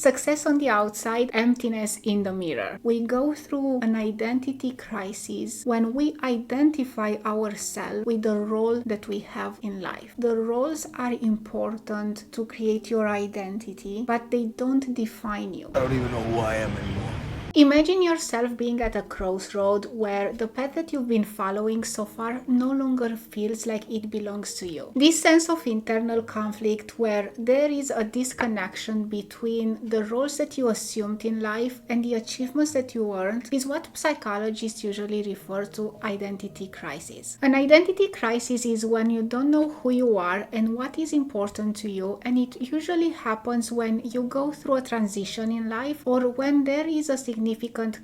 Success on the outside, emptiness in the mirror. We go through an identity crisis when we identify ourselves with the role that we have in life. The roles are important to create your identity, but they don't define you. I don't even know who I am anymore. Imagine yourself being at a crossroad where the path that you've been following so far no longer feels like it belongs to you. This sense of internal conflict where there is a disconnection between the roles that you assumed in life and the achievements that you earned is what psychologists usually refer to identity crisis. An identity crisis is when you don't know who you are and what is important to you, and it usually happens when you go through a transition in life or when there is a significant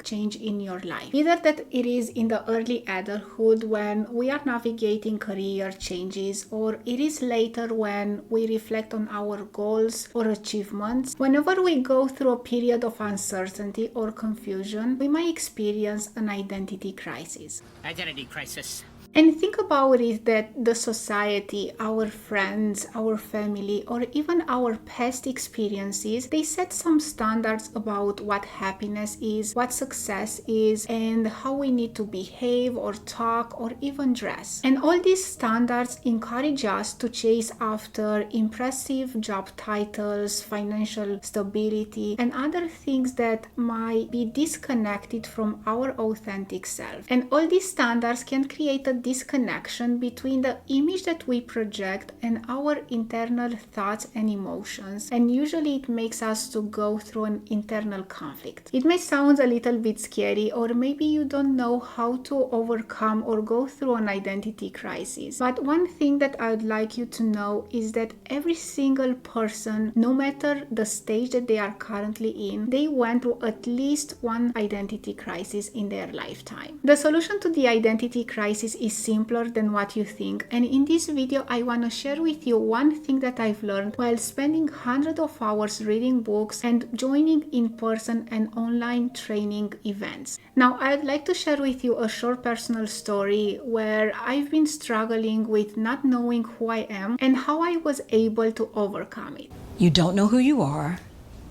change in your life. Either that it is in the early adulthood when we are navigating career changes, or it is later when we reflect on our goals or achievements. Whenever we go through a period of uncertainty or confusion, we might experience an identity crisis. Identity crisis. And think about it that the society, our friends, our family, or even our past experiences, they set some standards about what happiness is, what success is, and how we need to behave or talk or even dress. And all these standards encourage us to chase after impressive job titles, financial stability, and other things that might be disconnected from our authentic self. And all these standards can create a disconnection between the image that we project and our internal thoughts and emotions, and usually it makes us to go through an internal conflict. It may sound a little bit scary, or maybe you don't know how to overcome or go through an identity crisis, but one thing that I would like you to know is that every single person, no matter the stage that they are currently in, they went through at least one identity crisis in their lifetime. The solution to the identity crisis is simpler than what you think, and in this video I want to share with you one thing that I've learned while spending hundreds of hours reading books and joining in-person and online training events. Now I'd like to share with you a short personal story where I've been struggling with not knowing who I am and how I was able to overcome it. You don't know who you are,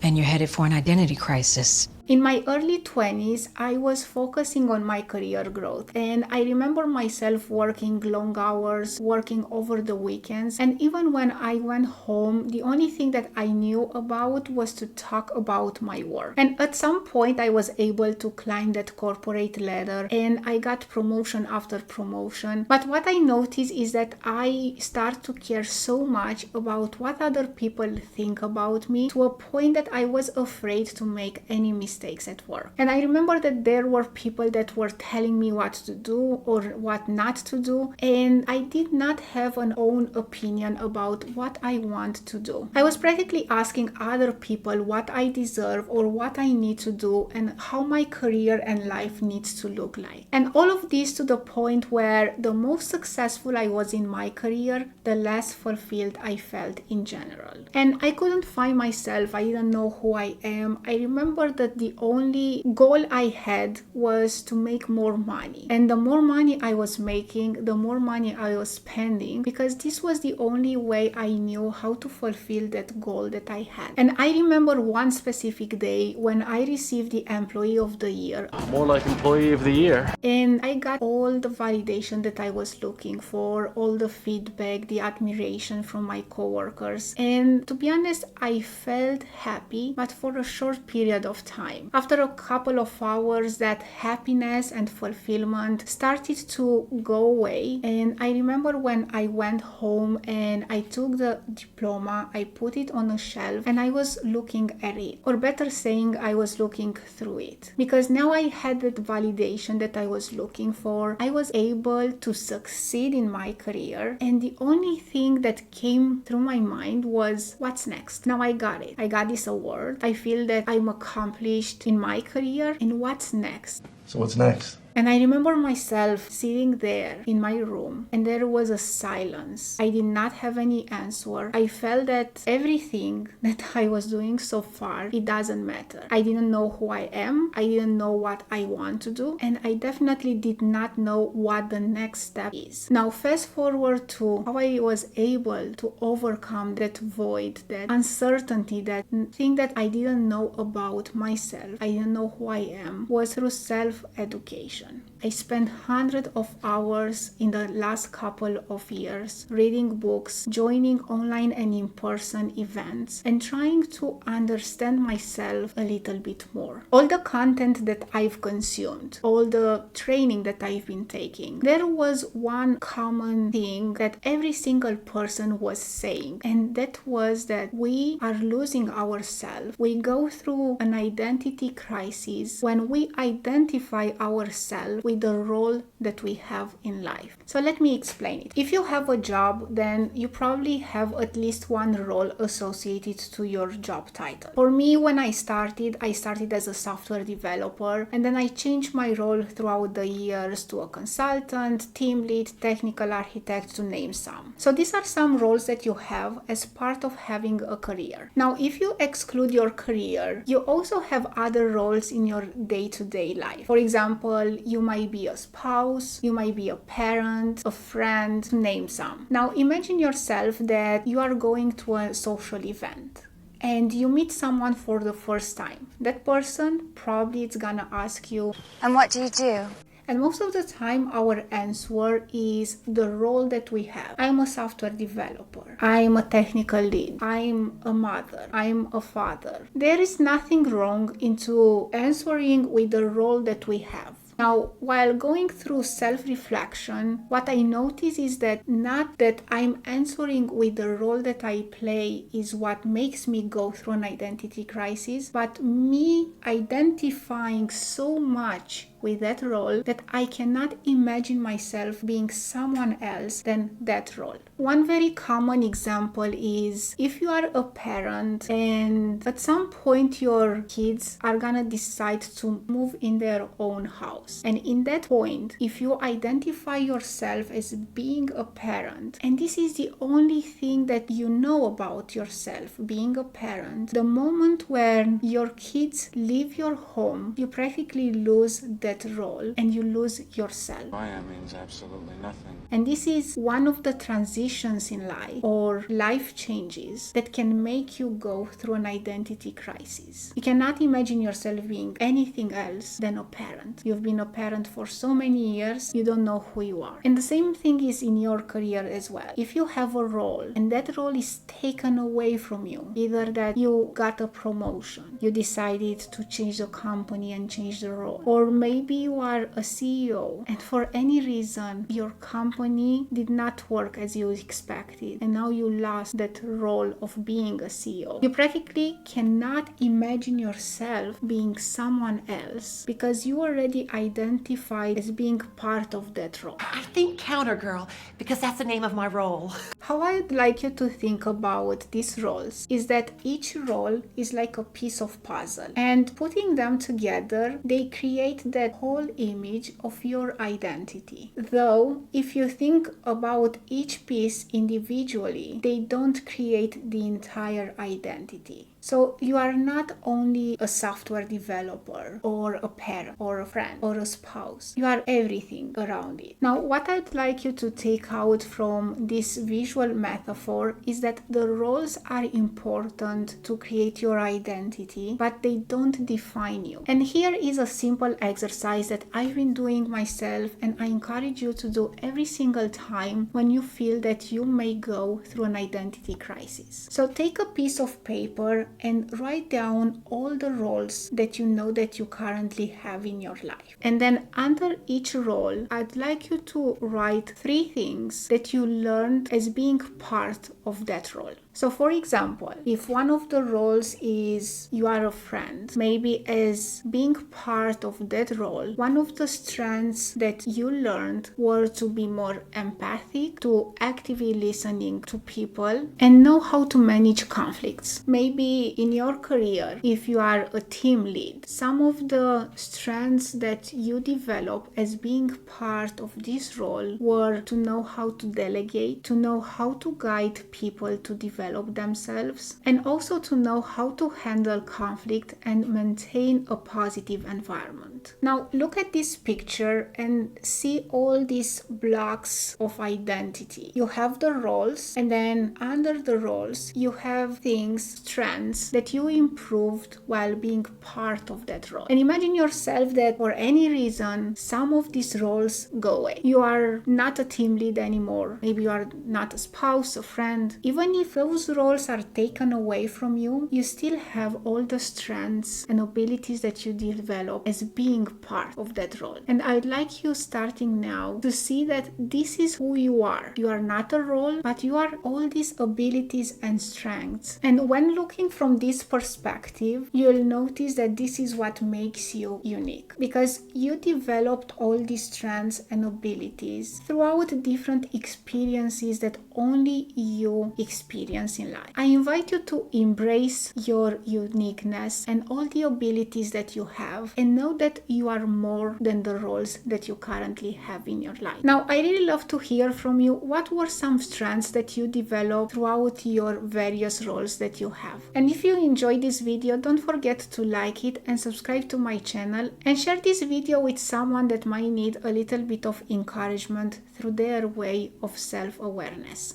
and you're headed for an identity crisis. In my early 20s, I was focusing on my career growth, and I remember myself working long hours, working over the weekends, and even when I went home, the only thing that I knew about was to talk about my work. And at some point, I was able to climb that corporate ladder, and I got promotion after promotion. But what I noticed is that I start to care so much about what other people think about me, to a point that I was afraid to make any mistakes at work. And I remember that there were people that were telling me what to do or what not to do, and I did not have an own opinion about what I want to do. I was practically asking other people what I deserve or what I need to do and how my career and life needs to look like. And all of this to the point where the most successful I was in my career, the less fulfilled I felt in general. And I couldn't find myself. I didn't know who I am. I remember that the only goal I had was to make more money. And the more money I was making, the more money I was spending, because this was the only way I knew how to fulfill that goal that I had. And I remember one specific day when I received the Employee of the Year. More like Employee of the Year. And I got all the validation that I was looking for, all the feedback, the admiration from my coworkers. And to be honest, I felt happy, but for a short period of time. After a couple of hours, that happiness and fulfillment started to go away. And I remember when I went home and I took the diploma, I put it on a shelf and I was looking at it. Or better saying, I was looking through it. Because now I had that validation that I was looking for. I was able to succeed in my career. And the only thing that came through my mind was, what's next? Now I got it. I got this award. I feel that I'm accomplished in my career, and what's next? So what's next? And I remember myself sitting there in my room and there was a silence. I did not have any answer. I felt that everything that I was doing so far, it doesn't matter. I didn't know who I am. I didn't know what I want to do. And I definitely did not know what the next step is. Now fast forward to how I was able to overcome that void, that uncertainty, that thing that I didn't know about myself. I didn't know who I am, was through self-education. I spent hundreds of hours in the last couple of years reading books, joining online and in-person events, and trying to understand myself a little bit more. All the content that I've consumed, all the training that I've been taking, there was one common thing that every single person was saying, and that was that we are losing ourselves. We go through an identity crisis when we identify ourselves with the role that we have in life. So let me explain it. If you have a job, then you probably have at least one role associated to your job title. For me, when I started as a software developer, and then I changed my role throughout the years to a consultant, team lead, technical architect, to name some. So these are some roles that you have as part of having a career. Now, if you exclude your career, you also have other roles in your day-to-day life. For example, you might be a spouse, you might be a parent, a friend, to name some. Now, imagine yourself that you are going to a social event and you meet someone for the first time. That person probably is gonna ask you, "And what do you do?" And most of the time, our answer is the role that we have. I'm a software developer. I'm a technical lead. I'm a mother. I'm a father. There is nothing wrong into answering with the role that we have. Now, while going through self-reflection, what I notice is that not that I'm answering with the role that I play is what makes me go through an identity crisis, but me identifying so much with that role that I cannot imagine myself being someone else than that role. One very common example is if you are a parent and at some point your kids are gonna decide to move in their own house. And in that point, if you identify yourself as being a parent, and this is the only thing that you know about yourself, being a parent, the moment when your kids leave your home, you practically lose that role and you lose yourself. I am means absolutely nothing. And this is one of the transitions in life or life changes that can make you go through an identity crisis. You cannot imagine yourself being anything else than a parent. You've been a parent for so many years, you don't know who you are. And the same thing is in your career as well. If you have a role and that role is taken away from you, either that you got a promotion, you decided to change the company and change the role, or maybe you are a CEO and for any reason your company did not work as you expected and now you lost that role of being a CEO. You practically cannot imagine yourself being someone else because you already identified as being part of that role. I think counter girl because that's the name of my role. How I'd like you to think about these roles is that each role is like a piece of puzzle, and putting them together, they create that whole image of your identity. Though, if you think about each piece individually, they don't create the entire identity. So you are not only a software developer or a parent or a friend or a spouse. You are everything around it. Now, what I'd like you to take out from this visual metaphor is that the roles are important to create your identity, but they don't define you. And here is a simple exercise that I've been doing myself, and I encourage you to do every single time when you feel that you may go through an identity crisis. So take a piece of paper and write down all the roles that you know that you currently have in your life. And then under each role, I'd like you to write 3 things that you learned as being part of that role. So for example, if one of the roles is you are a friend, maybe as being part of that role, one of the strengths that you learned were to be more empathic, to actively listening to people and know how to manage conflicts. Maybe in your career, if you are a team lead, some of the strengths that you develop as being part of this role were to know how to delegate, to know how to guide people to develop themselves, and also to know how to handle conflict and maintain a positive environment. Now look at this picture and see all these blocks of identity. You have the roles, and then under the roles you have things, strengths that you improved while being part of that role. And imagine yourself that for any reason some of these roles go away. You are not a team lead anymore. Maybe you are not a spouse, a friend. Even if those roles are taken away from you, you still have all the strengths and abilities that you develop as being part of that role. And I'd like you starting now to see that this is who you are. You are not a role, but you are all these abilities and strengths. And when looking from this perspective, you'll notice that this is what makes you unique, because you developed all these strengths and abilities throughout different experiences that only you experience in life. I invite you to embrace your uniqueness and all the abilities that you have, and know that you are more than the roles that you currently have in your life. Now, I really love to hear from you. What were some strengths that you developed throughout your various roles that you have? And if you enjoyed this video, don't forget to like it and subscribe to my channel, and share this video with someone that might need a little bit of encouragement through their way of self-awareness.